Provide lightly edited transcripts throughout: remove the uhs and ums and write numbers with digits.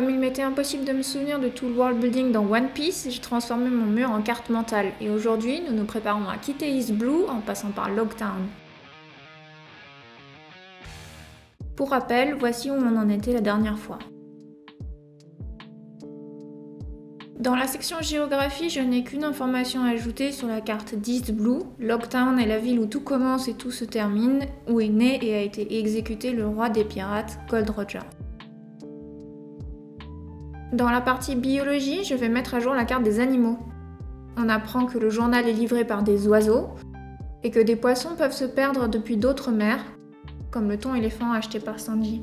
Comme il m'était impossible de me souvenir de tout le world building dans One Piece, j'ai transformé mon mur en carte mentale. Et aujourd'hui, nous nous préparons à quitter East Blue en passant par Loguetown. Pour rappel, voici où on en était la dernière fois. Dans la section géographie, je n'ai qu'une information à ajouter sur la carte d'East Blue. Loguetown est la ville où tout commence et tout se termine, où est né et a été exécuté le roi des pirates, Gold Roger. Dans la partie biologie, je vais mettre à jour la carte des animaux. On apprend que le journal est livré par des oiseaux et que des poissons peuvent se perdre depuis d'autres mers, comme le thon éléphant acheté par Sanji.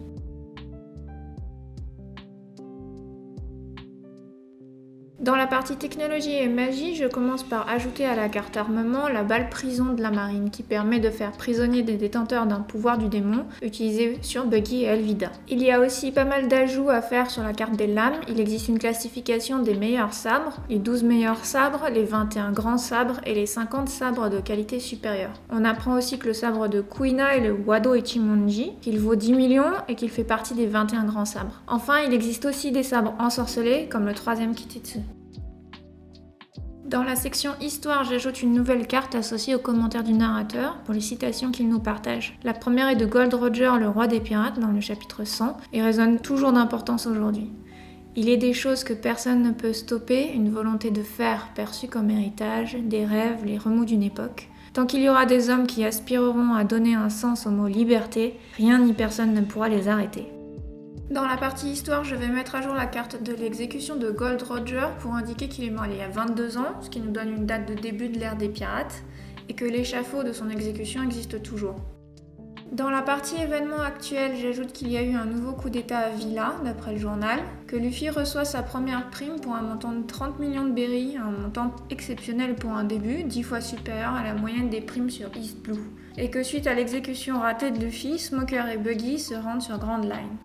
Dans la partie technologie et magie, je commence par ajouter à la carte armement la balle prison de la marine qui permet de faire prisonnier des détenteurs d'un pouvoir du démon utilisé sur Buggy et Alvida. Il y a aussi pas mal d'ajouts à faire sur la carte des lames. Il existe une classification des meilleurs sabres, les 12 meilleurs sabres, les 21 grands sabres et les 50 sabres de qualité supérieure. On apprend aussi que le sabre de Kuina est le Wado Ichimonji, qu'il vaut 10 millions et qu'il fait partie des 21 grands sabres. Enfin, il existe aussi des sabres ensorcelés comme le 3e Kitetsu. Dans la section Histoire, j'ajoute une nouvelle carte associée aux commentaires du narrateur pour les citations qu'il nous partage. La première est de Gold Roger, le roi des pirates, dans le chapitre 100, et résonne toujours d'importance aujourd'hui. Il est des choses que personne ne peut stopper, une volonté de faire perçue comme héritage, des rêves, les remous d'une époque. Tant qu'il y aura des hommes qui aspireront à donner un sens au mot liberté, rien ni personne ne pourra les arrêter. Dans la partie histoire, je vais mettre à jour la carte de l'exécution de Gold Roger pour indiquer qu'il est mort il y a 22 ans, ce qui nous donne une date de début de l'ère des pirates, et que l'échafaud de son exécution existe toujours. Dans la partie événements actuels, j'ajoute qu'il y a eu un nouveau coup d'état à Villa, d'après le journal, que Luffy reçoit sa première prime pour un montant de 30 millions de berries, un montant exceptionnel pour un début, 10 fois supérieur à la moyenne des primes sur East Blue, et que suite à l'exécution ratée de Luffy, Smoker et Buggy se rendent sur Grand Line.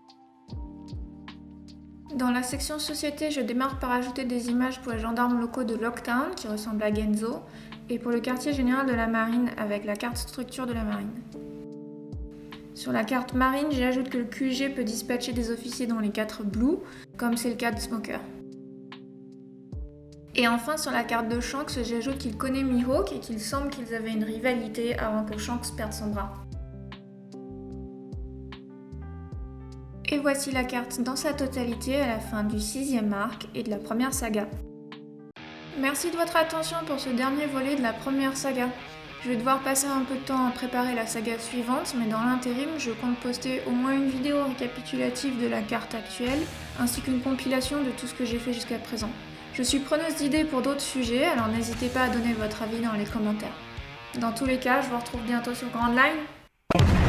Dans la section société, je démarre par ajouter des images pour les gendarmes locaux de Loguetown qui ressemblent à Genzo et pour le quartier général de la marine avec la carte structure de la marine. Sur la carte marine, j'ajoute que le QG peut dispatcher des officiers dans les 4 Blue, comme c'est le cas de Smoker. Et enfin, sur la carte de Shanks, j'ajoute qu'il connaît Mihawk et qu'il semble qu'ils avaient une rivalité avant que Shanks perde son bras. Et voici la carte dans sa totalité à la fin du 6e arc et de la première saga. Merci de votre attention pour ce dernier volet de la première saga. Je vais devoir passer un peu de temps à préparer la saga suivante, mais dans l'intérim, je compte poster au moins une vidéo récapitulative de la carte actuelle, ainsi qu'une compilation de tout ce que j'ai fait jusqu'à présent. Je suis preneuse d'idées pour d'autres sujets, alors n'hésitez pas à donner votre avis dans les commentaires. Dans tous les cas, je vous retrouve bientôt sur Grand Line.